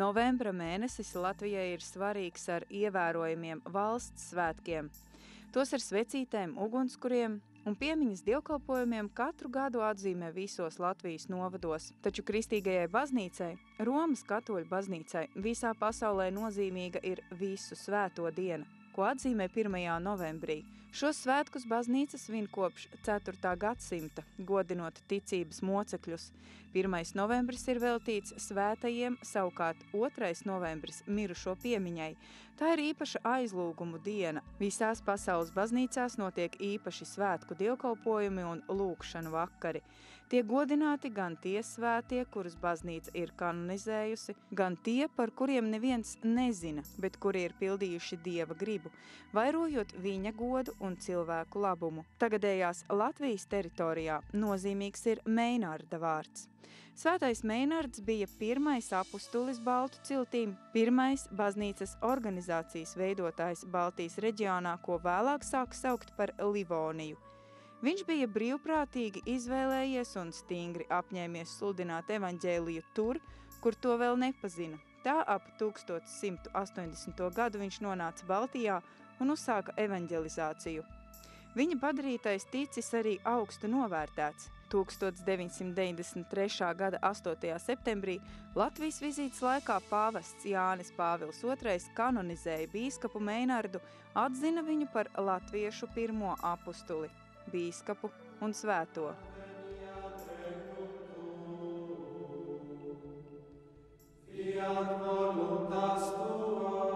Novembra mēnesis Latvijai ir svarīgs ar ievērojamiem valsts svētkiem. Tos ar svecītēm, ugunskuriem un piemiņas dievkalpojumiem katru gadu atzīmē visos Latvijas novados. Taču kristīgajai baznīcai, Romas katoļu baznīcai, visā pasaulē nozīmīga ir visu svēto diena, ko atzīmē 1. novembrī. Šos svētkus baznīca svin kopš 4. gadsimta, godinot ticības mocekļus. 1. novembris ir veltīts svētajiem, savukārt 2. novembris mirušo piemiņai. Tā ir īpaša aizlūgumu diena. Visās pasaules baznīcās notiek īpaši svētku dievkalpojumi un lūgšanu vakari. Tiek godināti gan tie svētie, kurus baznīca ir kanonizējusi, gan tie, par kuriem neviens nezina, bet kuri ir pildījuši Dieva gribu, vairojot viņa godu un cilvēku labumu. Tagadējās Latvijas teritorijā nozīmīgs ir Meinarda vārds. Svētais Meinards bija pirmais apustulis Baltu ciltīm, pirmais baznīcas organizācijas veidotājs Baltijas reģionā, ko vēlāk sāka saukt par Livoniju. Viņš bija brīvprātīgi izvēlējies un stingri apņēmies sludināt evaņģēliju tur, kur to vēl nepazina. Tā ap 1180. gadu viņš nonāca Baltijā un uzsāka evaņģelizāciju. Viņa padarītais ticis arī augstu novērtēts. 1993. gada 8. septembrī Latvijas vizītes laikā pāvests Jānis Pāvils II kanonizēja bīskapu Meinardu, atzina viņu par latviešu pirmo apustuli, bīskapu un svēto. Fiat voluntas tua,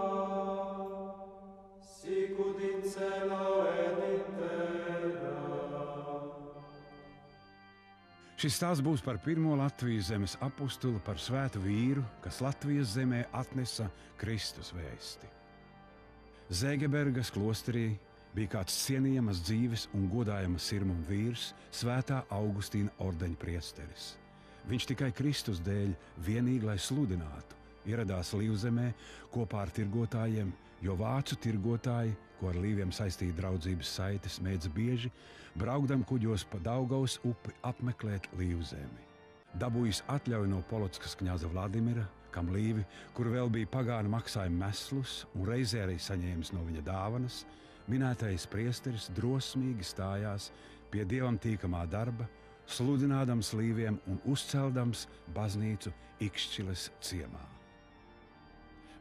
sicut in cielo et in terra. Šis stāsts būs par pirmo Latvijas zemes apustuli, par svētu vīru, kas Latvijas zemē atnesa Kristus vēsti. Zēgebergas klosterī bija kāds cienījamas dzīves un godājamas sirmuma vīrs, svētā Augustīna ordeņa priesteris. Viņš tikai Kristus dēļ, vienīgi lai sludinātu, ieradās Līvzemē kopā ar tirgotājiem, jo vācu tirgotāji, ko ar līviem saistīja draudzības saites, mēdza bieži, braukdam kuģos pa Daugavas upi apmeklēt Līvzemi. Dabūjis atļauju no Polotskas kņaza Vladimira, kam līvi, kur vēl bija pagānu maksājuma meslus un reizē arī saņēmis no viņa dāvanas, minētais priesteris drosmīgi stājās pie Dievam tīkamā darba, sludinādams līviem un uzceldams baznīcu Ikšķiles ciemā.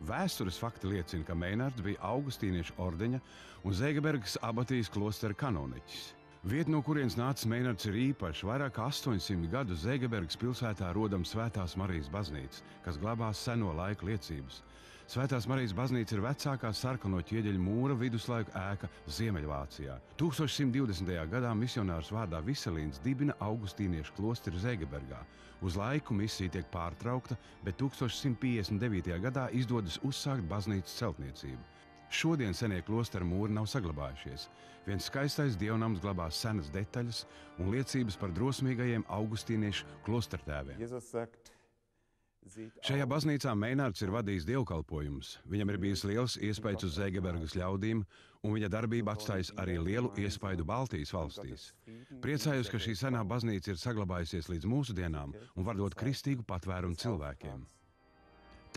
Vēstures fakti liecina, ka Meinards bija augustīniešu ordeņa un Zēgebergas abatijas klostera kanoniķis. Vieta, no kurienes nācis Meinards, ir īpaša. Vairāk kā 800 gadu Zēgebergas pilsētā rodam Svētās Marijas baznīca, kas glabās seno laiku liecības. Svētās Marijas baznīca ir vecākā sarkano ķieģeļu mūra viduslaiku ēka Ziemeļvācijā. 1120. gadā misionārs vārdā Viselīns dibina augustīniešu klosteri Zēgebergā. Uz laiku misija tiek pārtraukta, bet 1159. gadā izdodas uzsākt baznīcas celtniecību. Šodien senie klostera mūri nav saglabājušies. Viens skaistais dievnams glabās senas detaļas un liecības par drosmīgajiem augustīniešu klostertēviem. Šajā baznīcā Meinards ir vadījis dievkalpojumus. Viņam ir bijis liels iespējas uz Zēgebergas ļaudīm, un viņa darbība atstājas arī lielu iespaidu Baltijas valstīs. Priecājos, ka šī senā baznīca ir saglabājusies līdz mūsdienām un var dot kristīgu patvērumu cilvēkiem.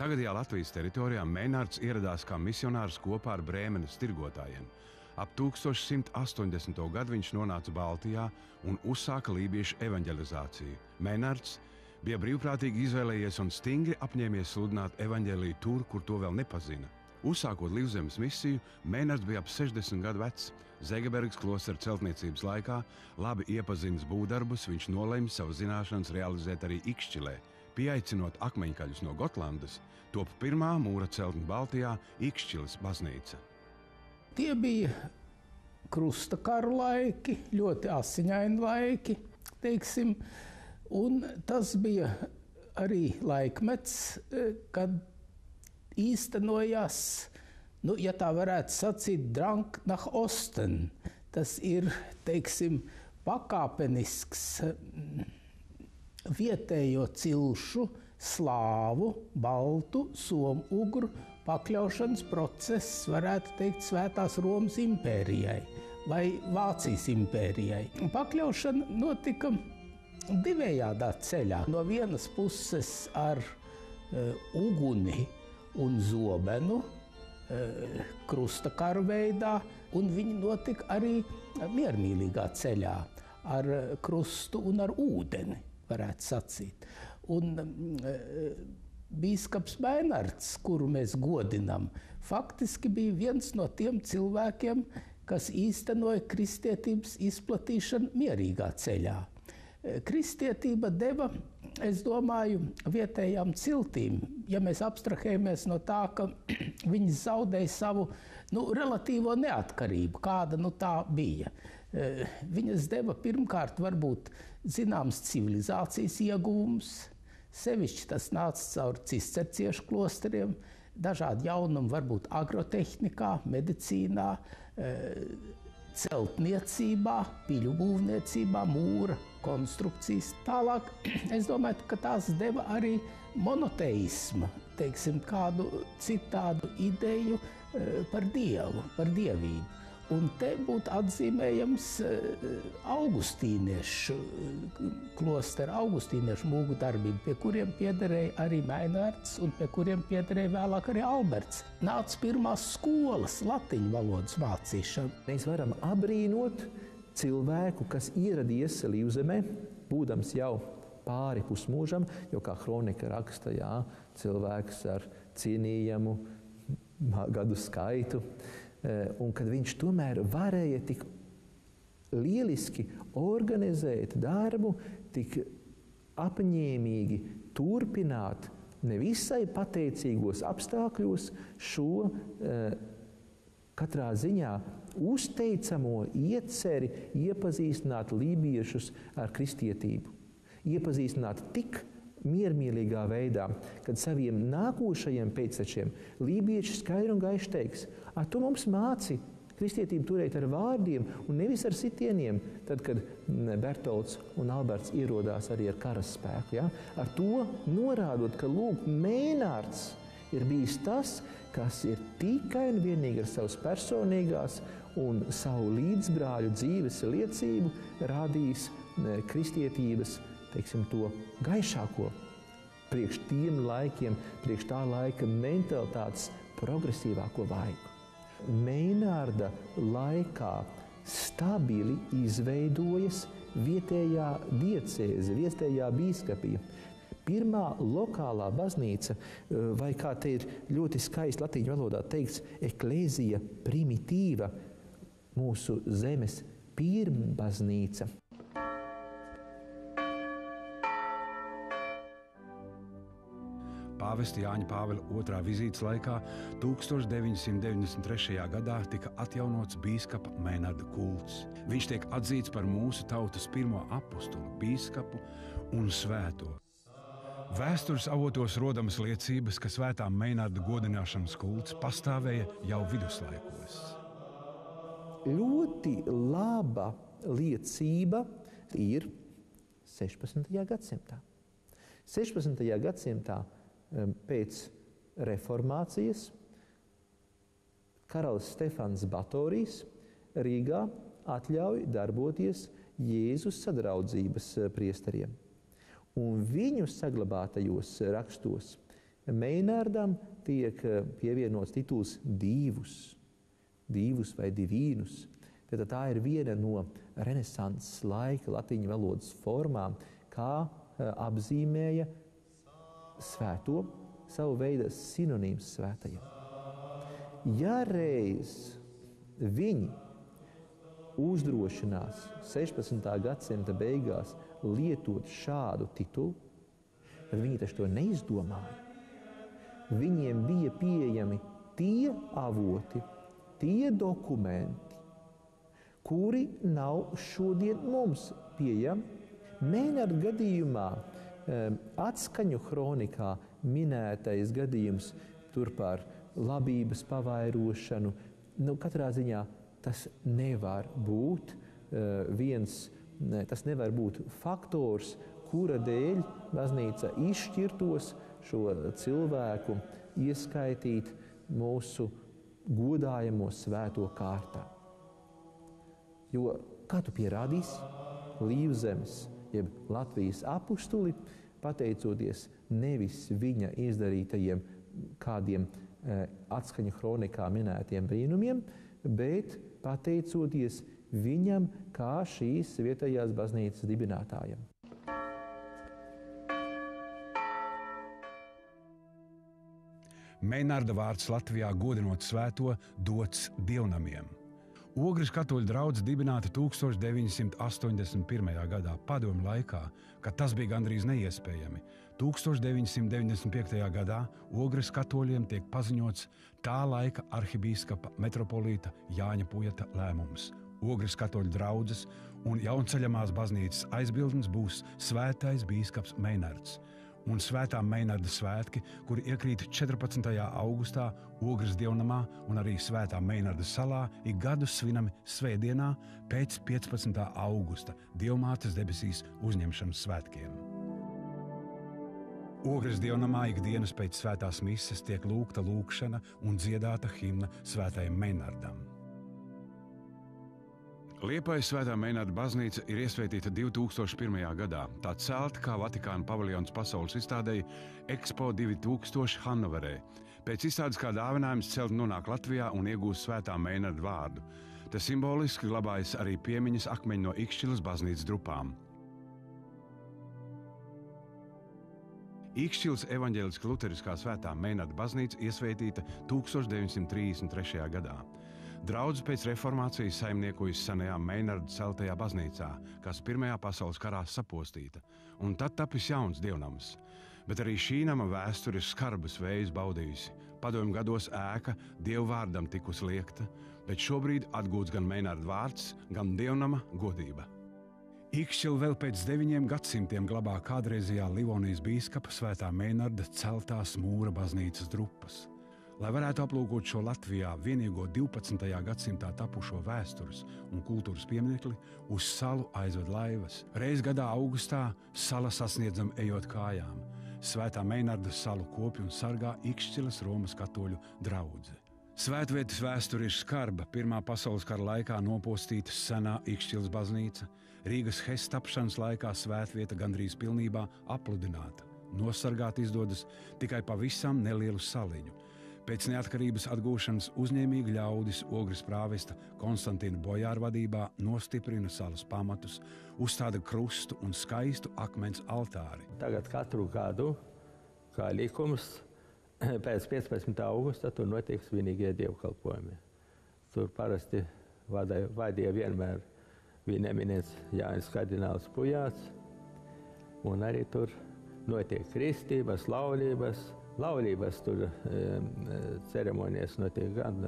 Tagadējā Latvijas teritorijā Meinards ieradās kā misionārs kopā ar Brēmenes tirgotājiem. Ap 1180. gadu viņš nonāca Baltijā un uzsāka lībiešu evaņģelizāciju. Meinards bija brīvprātīgi izvēlējies un stingri apņēmies sludināt evaņģēliju tur, kur to vēl nepazina. Uzsākot Līvzemes misiju, Meinards bija ap 60 gadu vecs. Zēgebergas klostera celtniecības laikā, labi iepazinis būvdarbus, viņš nolēma savu zināšanas realizēt arī Ikšķilē. Pieaicinot akmeņkaļus no Gotlandas, top pirmā mūra celtne Baltijā Ikšķiles baznīca. Tie bija krusta karu laiki, ļoti asiņaini laiki, teiksim, un tas bija arī laikmets, kad īstenojās, ja tā varētu sacīt, Drang nach Osten. Tas ir, teiksim, pakāpenisks vietējo cilšu, slāvu, baltu, somu, ugru pakļaušanas process, varētu teikt, Svētās Romas impērijai vai Vācijas impērijai. Pakļaušana notika divējādā ceļā. No vienas puses ar uguni un zobenu krustakaru veidā, un viņi notika arī miermīlīgā ceļā ar krustu un ar ūdeni, varētu sacīt. Un bīskaps Meinards, kuru mēs godinam, faktiski bija viens no tiem cilvēkiem, kas īstenoja kristietības izplatīšanu mierīgā ceļā. Kristietība deva, es domāju, vietējām ciltīm, ja mēs abstrahējamies no tā, ka viņi zaudēja savu relatīvo neatkarību, kāda tā bija. Viņas deva pirmkārt varbūt zināms civilizācijas ieguvums, sevišķi tas nāca caur cisterciešu klosteriem, dažādi jaunumi varbūt agrotehnikā, medicīnā, celtniecībā, piļu būvniecībā, mūra konstrukcijas. Tālāk, es domāju, ka tās deva arī monoteismu, kādu citādu ideju par Dievu, par dievību. Un te būtu atzīmējams augustīniešu klostera, augustīniešu mūgu darbību, pie kuriem piederēja arī Meinards un pie kuriem piederēja vēlāk arī Alberts. Nāca pirmās skolas latiņu valodas mācīšana. Mēs varam abrīnot cilvēku, kas ieradies Līvzemē, būdams jau pāri pusmūžam, jo, kā kronika raksta, cilvēks ar cienījamu gadu skaitu, un kad viņš tomēr varēja tik lieliski organizēt darbu, tik apņēmīgi turpināt nevisai pateicīgos apstākļos šo katrā ziņā uzteicamo ieceri iepazīstināt lībiešus ar kristietību. Iepazīstināt tik miermīlīgā veidā, kad saviem nākošajiem pēctečiem lībieši skaidri un gaiši teiks: tu mums māci kristietību turēt ar vārdiem un nevis ar sitieniem, tad, kad Bertolds un Alberts ierodās arī ar karaspēku. Ja? Ar to norādot, ka lūk, Meinards ir bijis tas, kas ir tikai un vienīgi ar savas personīgās un savu līdzbrāļu dzīves liecību rādījis kristietības, to gaišāko priekš tiem laikiem, priekš tā laika mentalitātes progresīvāko vaigu. Meinarda laikā stabili izveidojas vietējā diecēze, vietējā bīskapija. Pirmā lokālā baznīca, vai kā te ir ļoti skaisti latīņu valodā teikts, eklēzija primitīva, mūsu zemes pirmbaznīca. Pāvesta Jāņa Pāvila II vizītes laikā 1993. gadā tika atjaunots bīskapa Meinarda kults. Viņš tiek atzīts par mūsu tautas pirmo apostulu, bīskapu un svēto. Vēstures avotos rodamas liecības, ka svētā Meinarda godināšanas kults pastāvēja jau viduslaikos. Ļoti laba liecība ir 16. gadsimtā. 16. gadsimtā pēc reformācijas karalis Stefans Batorijs Rīgā atļauj darboties Jēzus sadraudzības priesteriem. Un viņu saglabātajos rakstos Meinardam tiek pievienots tituls divus vai divīnus. Tad tā ir viena no renesanses laika latīņu valodas formām, kā apzīmēja svēto, savu veidu sinonīms svētajam. Ja reiz viņi uzdrošinās 16. gadsimta beigās lietot šādu titulu, tad viņi taču to neizdomāja. Viņiem bija pieejami tie avoti, tie dokumenti, kuri nav šodien mums pieejami. Meinarda gadījumā atskaņu kronikā minētais gadījums tur par labības pavairošanu, katrā ziņā tas nevar būt tas nevar būt faktors, kura dēļ baznīca izšķirtos šo cilvēku ieskaitīt mūsu godājamo svēto kārtā. Jo, kā tu pierādīsi, Līvzemes, jeb Latvijas apustuli pateicoties nevis viņa izdarītajiem kādiem atskaņu kronikā minētiem brīnumiem, bet pateicoties viņam kā šīs vietējās baznīcas dibinātājam. Meinarda vārds Latvijā godinot svēto dots dievnamiem. Ogres katoļu draudze dibināta 1981. gadā padomju laikā, kad tas bija gandrīz neiespējami. 1995. gadā Ogres katoļiem tiek paziņots tā laika arhibīskapa metropolīta Jāņa Pujata lēmums. Ogres katoļu draudzes un Jaunceļamās baznīcas aizbildnis būs svētais bīskaps Meinards. Un svētā Meinarda svētki, kuri iekrīt 14. augustā Ogres dievnamā un arī svētā Meinarda salā, ik gadu svinami svētdienā pēc 15. augusta Dievmātes debesīs uzņemšanas svētkiem. Ogres dievnamā ikdienas pēc svētās mises tiek lūgta lūgšana un dziedāta himna svētajam Meinardam. Liepājas Svētā Meinarda baznīca ir iesvētīta 2001. gadā. Tā celta kā Vatikāna paviljons pasaules izstādei Expo 2000 Hannoverē. Pēc izstādes kā dāvinājums celt nonāk Latvijā un iegūst Svētā Meinarda vārdu. Te simboliski glabājas arī piemiņas akmeņi no Ikšķilas baznīcas drupām. Ikšķilas evaņģēliska luteriskā Svētā Meinarda baznīca iesvētīta 1933. gadā. Draudze pēc reformācijas saimniekojas senajā Meinarda celtajā baznīcā, kas Pirmajā pasaules karā sapostīta, un tad tapis jauns dievnams. Bet arī šī nama vēsture ir skarbus vējus baudījusi. Padomju gados ēka Dievu vārdam tikusi liekta, bet šobrīd atgūts gan Meinarda vārds, gan dievnama godība. Ikšķila vēl pēc 9 gadsimtiem glabā kādreizajā Livonijas bīskapa Svētā Meinarda celtās mūra baznīcas drupas. Lai varētu aplūkot šo Latvijā vienīgo 12. gadsimtā tapušo vēstures un kultūras pieminekli, uz salu aizved laivas. Reiz gadā augustā sala sasniedzam ejot kājām. Svētā Meinarda salu kopj un sargā Ikšķilas Romas katoļu draudze. Svētvietas vēsture ir skarba. Pirmā pasaules kara laikā nopostīta senā Ikšķilas baznīca. Rīgas Hes tapšanas laikā svētvieta gandrīz pilnībā apludināta. Nosargāt izdodas tikai pavisam nelielu saliņu. Pēc neatkarības atgūšanas uzņēmīgi ļaudis Ogres prāvesta Konstantīna Bojāra vadībā nostiprina salas pamatus, uzstāda krustu un skaistu akmens altāri. Tagad katru gadu, kā likums, pēc 15. augusta tur notiek svinīgie dievkalpojumi. Tur parasti vadīja vienmēr viņa eminents Jānis kardināls Pujāts, un arī tur notiek kristības, laulības. Laulības tur ceremonijas notiek gan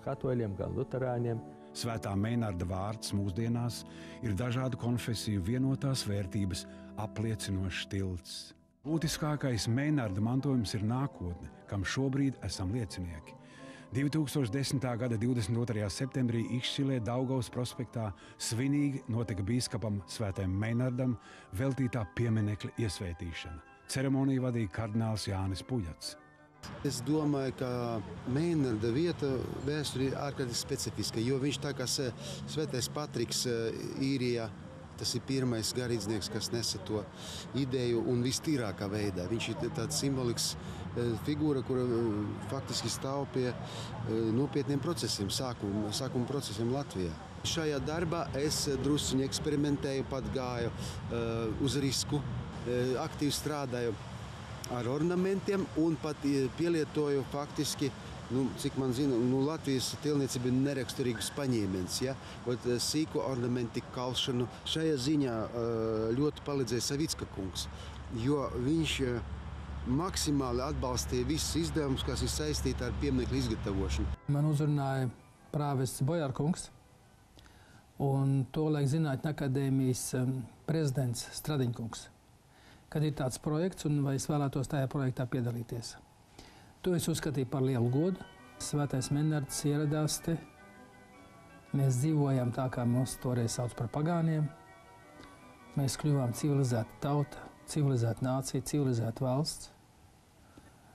katoļiem, gan luterāņiem. Svētā Meinarda vārds mūsdienās ir dažādu konfesiju vienotās vērtības apliecinošs tilts. Būtiskākais Meinarda mantojums ir nākotne, kam šobrīd esam liecinieki. 2010. gada 22. septembrī Ikšķilē Daugavas prospektā svinīgi notika bīskapam Svētajam Meinardam veltītā pieminekļa iesvētīšana. Ceremoniju vadīja kardināls Jānis Pujats. Es domāju, ka Meinarda vieta vēsturī ir ārkārtīgi specifiska, jo viņš tā kā Svētais Patriks Īrijā, tas ir pirmais garīdznieks, kas nesa to ideju un vistīrākā veidā. Viņš ir tāds simbolisks figūra, kura faktiski stāv pie nopietniem procesiem, sākuma procesiem Latvijā. Šajā darbā es drusciņi eksperimentēju, pat gāju uz risku, aktīvi strādāju ar ornamentiem un pat pielietoju faktiski, cik man zina, Latvijas tilniecība ir neraksturīgs paņēmiens, ja? Sīko ornamentu kalšanu. Šajā ziņā ļoti palīdzēja Savicka kungs, jo viņš maksimāli atbalstīja visus izdevumus, kas ir saistīti ar pieminekļu izgatavošanu. Man uzrunāja prāvests Bojāra kungs un tolaik Zinātņu akadēmijas prezidents Stradiņkungs, kad ir tāds projekts un vai es vēlētos tajā projektā piedalīties. To es uzskatīju par lielu godu. Svētais Meinards ieradās te. Mēs dzīvojām tā, kā mūs toreiz sauc par pagāniem. Mēs kļuvām civilizēta tauta, civilizēta nācija, civilizēta valsts.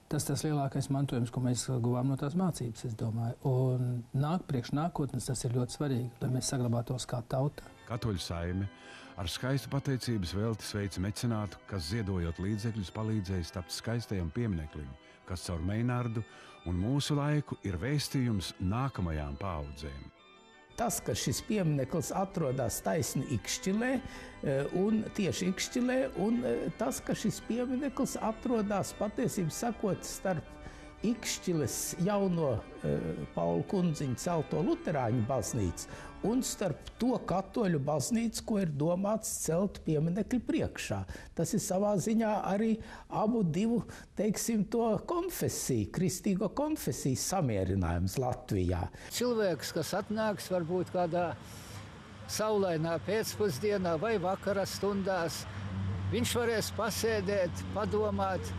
Tas lielākais mantojums, ko mēs guvām no tās mācības, es domāju. Un priekš nākotnes tas ir ļoti svarīgi, lai mēs saglabātos kā tauta. Katoļu saime Ar skaistu pateicības velti sveic mecenātu, kas ziedojot līdzekļus palīdzējis tapt skaistajam piemineklim, kas caur Meinardu un mūsu laiku ir vēstījums nākamajām paaudzēm. Tas, ka šis piemineklis atrodas taisni Ikšķilē, un tieši Ikšķilē, un tas, ka šis piemineklis atrodas patiesībā sakot starp Ikšķiles jauno Paula Kundziņa celto luterāņu baznīcu un starp to katoļu baznīcu, ko ir domāts celt pieminekļu priekšā. Tas ir savā ziņā arī abu divu, teiksim, to konfesiju, kristīgo konfesiju samierinājums Latvijā. Cilvēks, kas atnāks varbūt kādā saulainā pēcpusdienā vai vakara stundās, viņš varēs pasēdēt, padomāt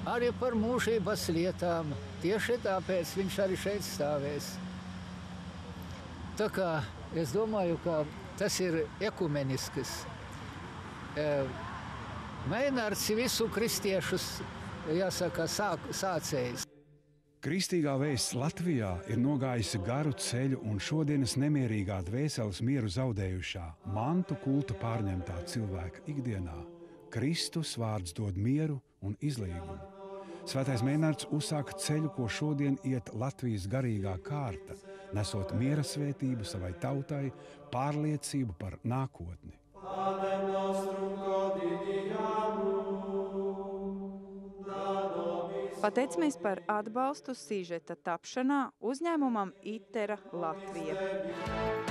arī par mūžības lietām. Tieši tāpēc viņš arī šeit stāvēs. Tā kā es domāju, ka tas ir ekumenisks. Meinards visu kristiešus, jāsaka, sācējs. Kristīgā vēsts Latvijā ir nogājusi garu ceļu un šodienas nemierīgā dvēseles mieru zaudējušā, mantu kultu pārņemtā cilvēka ikdienā. Kristus vārds dod mieru un izlīgumu. Svētais Meinards uzsāka ceļu, ko šodien iet Latvijas garīgā kārta, nesot miera svētību savai tautai, pārliecību par nākotni. Pateicamies par atbalstu sižeta tapšanā uzņēmumam ITERA Latvija.